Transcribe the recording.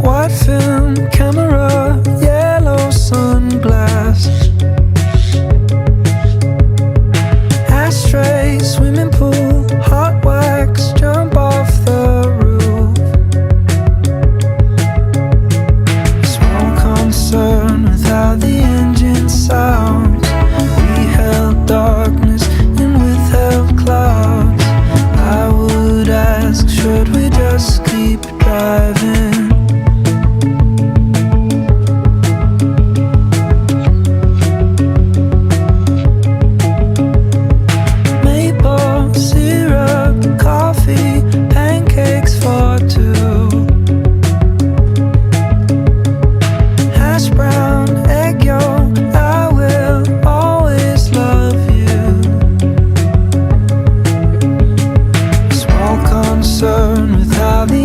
White film camera, yellow sunglasses, ashtray, swimming pool, hot wax, jump off the roof. Small concern with how the engine sounds. We held darkness and withheld clouds. I would ask, should we just keep driving?